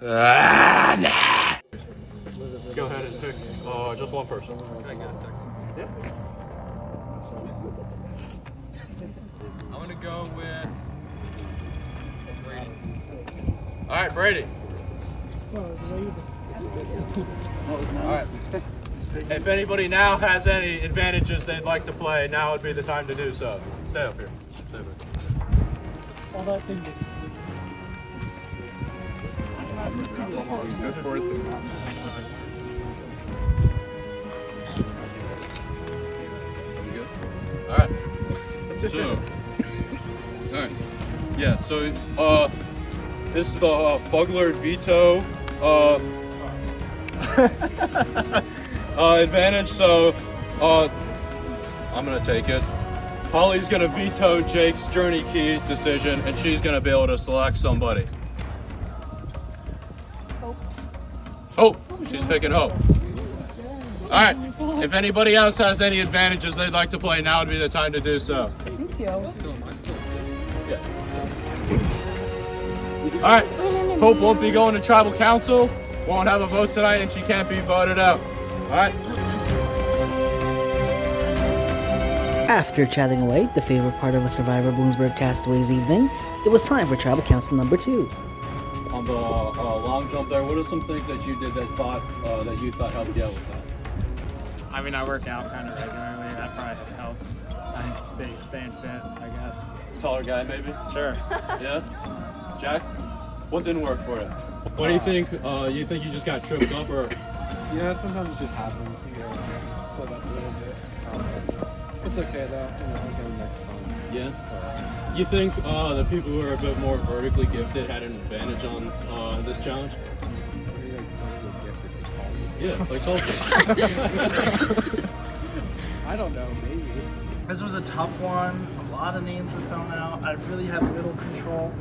Nah. Go ahead and pick just one person. Can I get a second? Yes. I'm gonna go with Brady. All right, Brady. All right. If anybody now has any advantages they'd like to play, now would be the time to do so. Stay up here. Stay up here. All that thing. Just for it to not All right. So, all right. Yeah. So, this is the Fugler veto advantage. So, I'm gonna take it. Holly's gonna veto Jake's journey key decision, and she's gonna be able to select somebody. Hope. She's picking Hope. All right. If anybody else has any advantages they'd like to play, now would be the time to do so. Thank you. Yeah. All right. Hope won't be going to tribal council. Won't have a vote tonight, and she can't be voted out. All right. After chatting away the favorite part of a Survivor Bloomsburg Castaways evening, it was time for Tribal Council number 2. On the long jump there, what are some things that you did that you thought helped you out with that? I mean, I work out kind of regularly. That probably helps. I staying fit, I guess. Taller guy, maybe? Sure. Yeah? Jack? What didn't work for you? What do you think? You think you just got tripped up, or? Yeah, sometimes it just happens. You know, just slip up a little bit. It's okay though. You know, I'll get them next time. Yeah? You think the people who are a bit more vertically gifted had an advantage on this challenge? Maybe like vertically gifted, they call me. Yeah, like something. I don't know, maybe. This was a tough one. A lot of names were thrown out. I really had little control.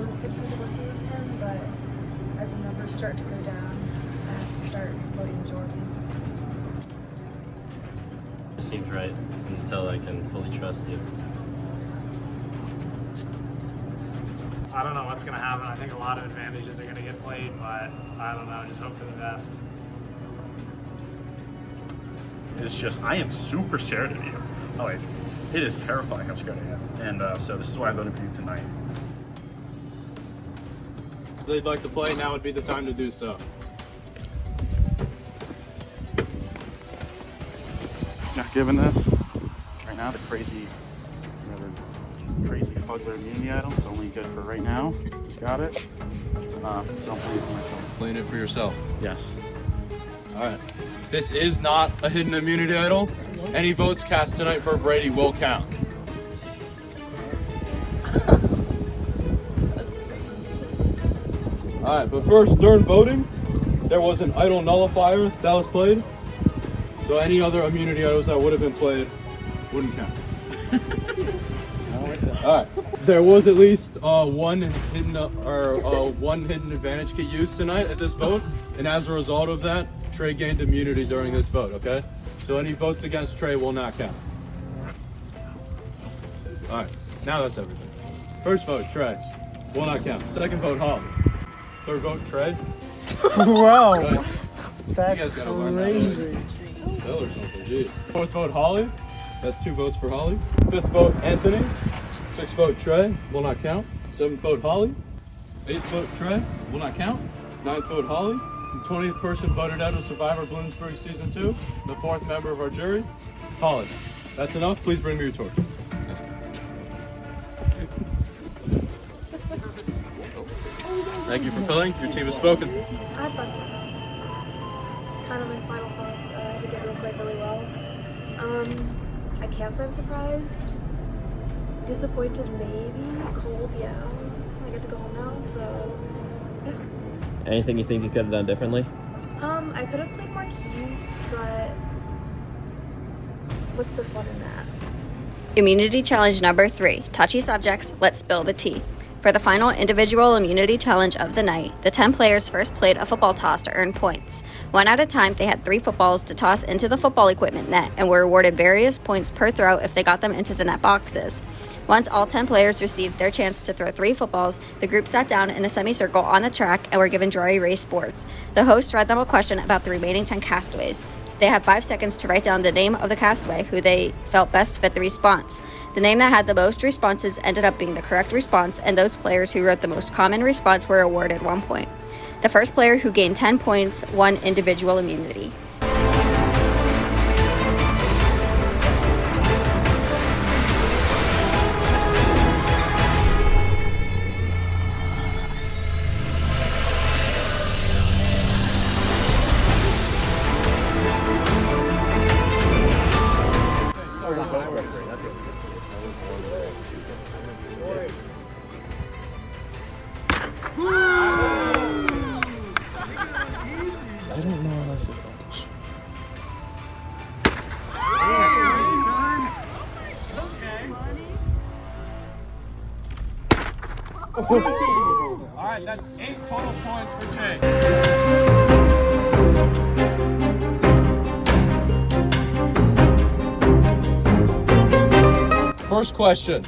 It's been good working with him, but as the numbers start to go down, I have to start voting Jordan. Seems right until I can fully trust you. I don't know what's going to happen. I think a lot of advantages are going to get played, but I don't know. Just hope for the best. It's just, I am super scared of you. Like, it is terrifying how scared I am. And so this is why I'm voting for you tonight. If they'd like to play, now would be the time to do so. Not giving this. Right now, the crazy Fugler immunity item's only good for right now. Just got it. So I'm playing for myself. Playing it for yourself. Yes. All right. This is not a hidden immunity idol. Any votes cast tonight for Brady will count. All right, but first, during voting, there was an idol nullifier that was played. So any other immunity idols that would have been played wouldn't count. All right. There was at least one hidden advantage kit used tonight at this vote, and as a result of that, Trey gained immunity during this vote. Okay. So any votes against Trey will not count. All right. Now that's everything. First vote, Trey, will not count. Second vote, Holly. Third vote, Trey. Wow. Good. That's You guys gotta learn that. crazy. Bill or something, geez. Fourth vote, Holly. That's 2 votes for Holly. Fifth vote, Anthony. Sixth vote, Trey. Will not count. Seventh vote, Holly. Eighth vote, Trey. Will not count. Ninth vote, Holly. The 20th person voted out of Survivor Bloomsburg Season 2. The 4th member of our jury, Holly. That's enough. Please bring me your torch. Thank you for filling. Your team has spoken. I had fun. It's kind of my final thoughts. I think everyone played really well. I can't say I'm surprised. Disappointed, maybe. Cold, yeah. I get to go home now, so yeah. Anything you think you could have done differently? I could have played more keys, but what's the fun in that? Immunity challenge number 3, touchy subjects, let's spill the tea. For the final individual immunity challenge of the night, the 10 players first played a football toss to earn points. One at a time, they had 3 footballs to toss into the football equipment net and were awarded various points per throw if they got them into the net boxes. Once all 10 players received their chance to throw 3 footballs, the group sat down in a semicircle on the track and were given dry erase boards. The host read them a question about the remaining 10 castaways. They had 5 seconds to write down the name of the castaway who they felt best fit the response. The name that had the most responses ended up being the correct response, and those players who wrote the most common response were awarded 1 point. The first player who gained 10 points won individual immunity. Alright, that's 8 total points for Jake. First question.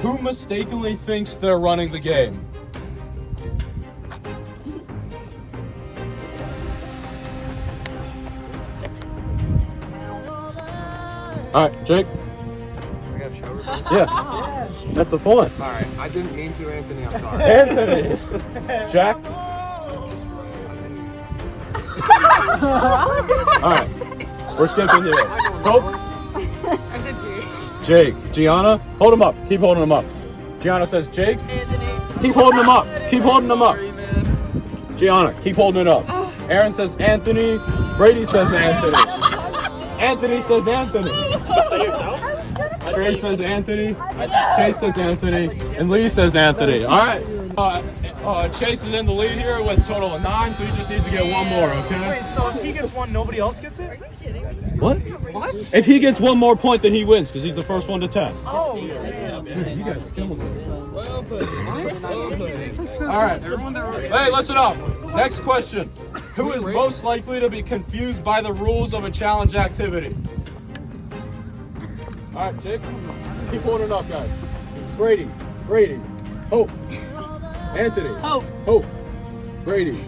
Who mistakenly thinks they're running the game? Alright, Jake. I got a shower. Yeah. That's the point. Alright, I didn't mean to, Anthony. I'm sorry. Anthony. Jack. Alright. We're skipping here. Hope. I said Jake. Jake. Gianna. Hold him up. Keep holding him up. Gianna says Jake. Anthony. Keep holding him up. Keep holding him up. Gianna, keep holding it up. Aaron says Anthony. Brady says Anthony. Anthony says Anthony. Say yourself? Trey says Anthony. Chase says Anthony. And Lee says Anthony. All right. Chase is in the lead here with a total of 9, so he just needs to get 1 more, okay? Wait, so if he gets 1, nobody else gets it? Are you kidding? What? What? If he gets 1 more point, then he wins, because he's the first one to 10. Oh, You guys killed me. well played. All right. Hey, listen up. Next question. Who is most likely to be confused by the rules of a challenge activity? All right, Jake. Keep holding it up, guys. Brady. Hope. Anthony. Hope. Brady.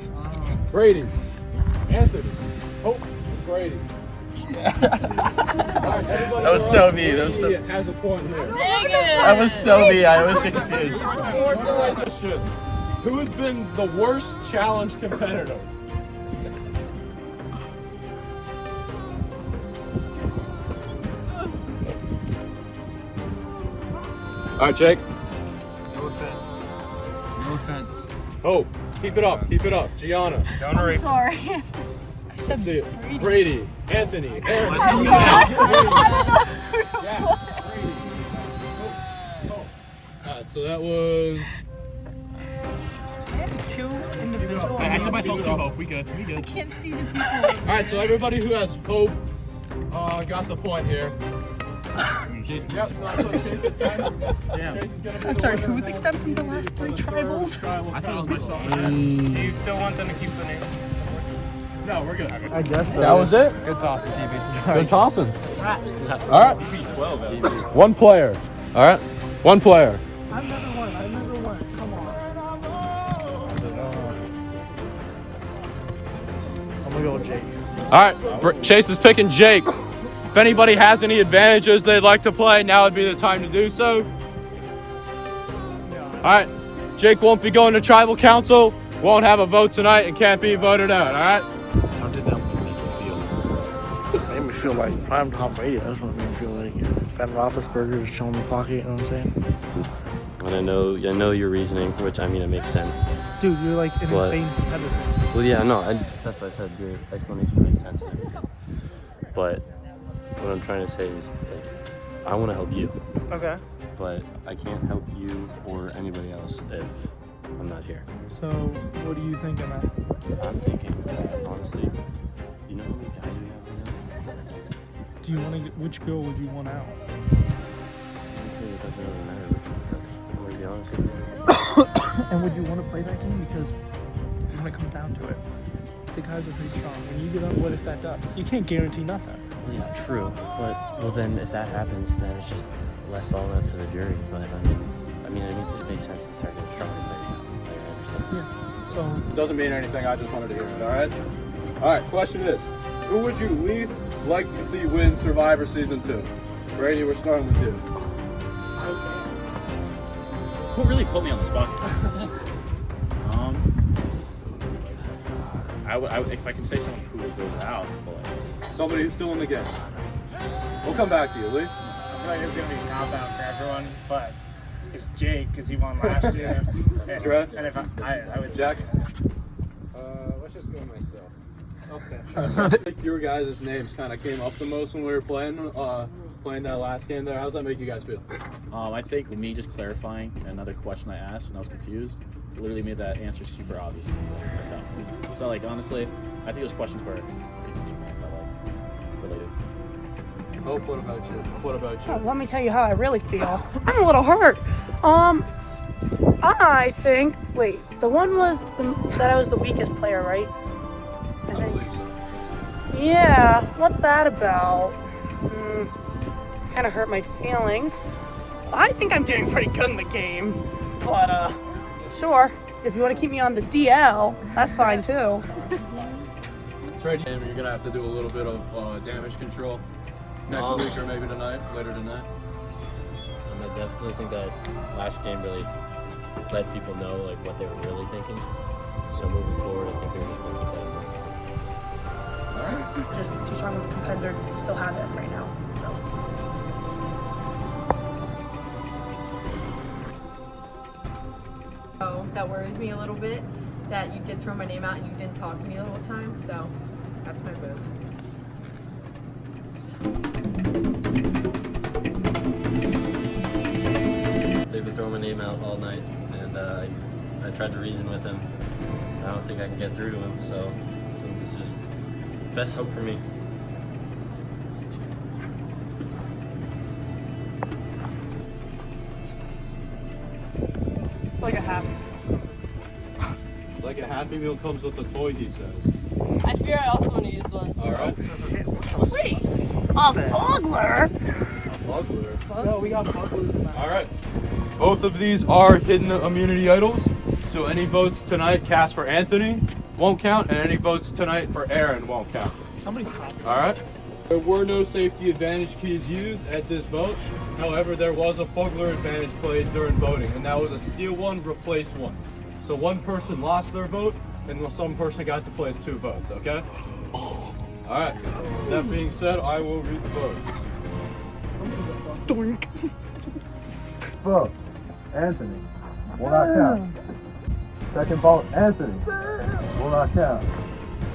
Anthony. Hope. Brady. That was so mean. That was so. Has a point here. That was so mean. I always get confused. Question. Who has been the worst challenge competitor? All right, Jake. No offense. No offense. Oh, keep it up. Gianna. Don't worry. Sorry. Let's see it. Brady. Anthony. Aaron. Alright, so that was... I have 2 individual. I said myself too, Hope. We good. I can't see the people. Alright, so everybody who has Hope got the point here. Yep, so Chase at 10. I'm sorry, who was exempt from the last 3 tribals? I thought it was myself. Do you still want them to keep the name? No, we're good. I guess so. That was it? Good tossing, TV. Good tossing. Alright. 1 player. Alright. 1 player. I've never won. Come on. I'm gonna go with Jake. Alright, Chase is picking Jake. If anybody has any advantages they'd like to play, now would be the time to do so. Alright, Jake won't be going to tribal council, won't have a vote tonight, and can't be voted out, alright? How did that make you feel? It made me feel like prime Tom Brady. That's what made me feel like Ben Roethlisberger is chilling in the pocket, you know what I'm saying? And I know your reasoning, which I mean it makes sense. Dude, you're like an insane competitor. Well, yeah, no, that's what I said. Your explanation makes sense. But what I'm trying to say is, like, I want to help you. Okay. But I can't help you or anybody else if I'm not here. So, what are you thinking of? I'm thinking, honestly, you know how many guys we have right now? Do you want to get, which girl would you want out? Honestly, it doesn't really matter which one, because I'm going to be honest with you. And would you want to play that game? Because when it comes down to it, the guys are pretty strong. And you give up, what if that does? You can't guarantee nothing. Well, yeah, true. But well, then if that happens, then it's just left all up to the jury. But I mean, it makes sense to start getting stronger players now. Like, I understand. Yeah. So Doesn't mean anything. I just wanted to hear it. All right. All right. Question is, who would you least like to see win Survivor Season 2? Brady, we're starting with you. Who really put me on the spot? If I can say someone who goes out, but Somebody who's still in the game. We'll come back to you, Lee. I feel like it's gonna be a cop out for everyone, but it's Jake because he won last year. Trey? And if I would Jack? Let's just go myself. Okay. Your guys' names kind of came up the most when we were playing that last game there. How does that make you guys feel? I think me just clarifying another question I asked and I was confused literally made that answer super obvious to myself. So like honestly, I think those questions were pretty much related. Hope, what about you? What about you? Let me tell you how I really feel. I'm a little hurt. I think. Wait, the one was that I was the weakest player, right? I think. Yeah. What's that about? Kind of hurt my feelings. I think I'm doing pretty good in the game, but sure. If you want to keep me on the DL, that's fine too. Trey, you're gonna have to do a little bit of damage control next week or maybe later tonight. I definitely think that last game really let people know like what they were really thinking. So moving forward, I think they're just gonna keep that in mind. All right. Just too strong of a competitor to still have it right now. So. Oh, that worries me a little bit. That you did throw my name out and you didn't talk to me the whole time. So that's my move. They've been throwing my name out all night, and I tried to reason with him. I don't think I can get through to him, so this is just best hope for me. It's like a happy. Like a Happy Meal comes with a toy, he says. I fear I also want to use one. All right. Wait, a Fogler? Bugler. no, we got Bucklers in that. All right. Both of these are hidden immunity idols. So any votes tonight cast for Anthony won't count, and any votes tonight for Aaron won't count. Somebody's copying. All right. There were no safety advantage keys used at this vote. However, there was a Fogler advantage played during voting, and that was a steal one, replace one. So one person lost their vote, and some person got to place 2 votes, okay? All right. That being said, I will read the votes. Doink. Vote, Anthony. Will not count. Second vote, Anthony. Will not count.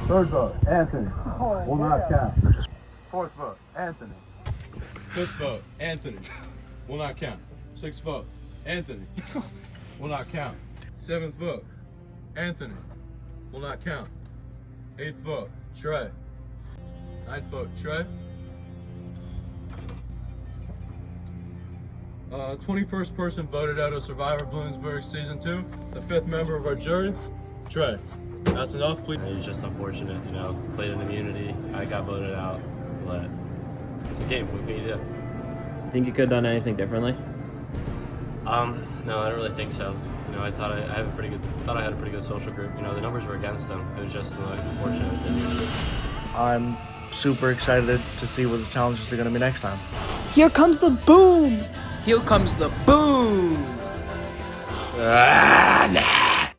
Third vote, Anthony. Will not count. Fourth vote, Anthony. Fifth vote, Anthony. Will not count. Sixth vote, Anthony. Will not count. Seventh vote, Anthony. Will not count. Eighth vote, Trey. Ninth vote, Trey. 21st person voted out of Survivor Bloomsburg Season 2. The 5th member of our jury, Trey. That's enough, please. It was just unfortunate, you know, played in immunity. I got voted out, but it's a game. What can you do? Think you could have done anything differently? No, I don't really think so. You know, I thought I had a pretty good social group. You know, the numbers were against them. It was just unfortunate with the immunity. I'm super excited to see what the challenges are going to be next time. Here comes the boom! Here comes the boom! Ah, nah.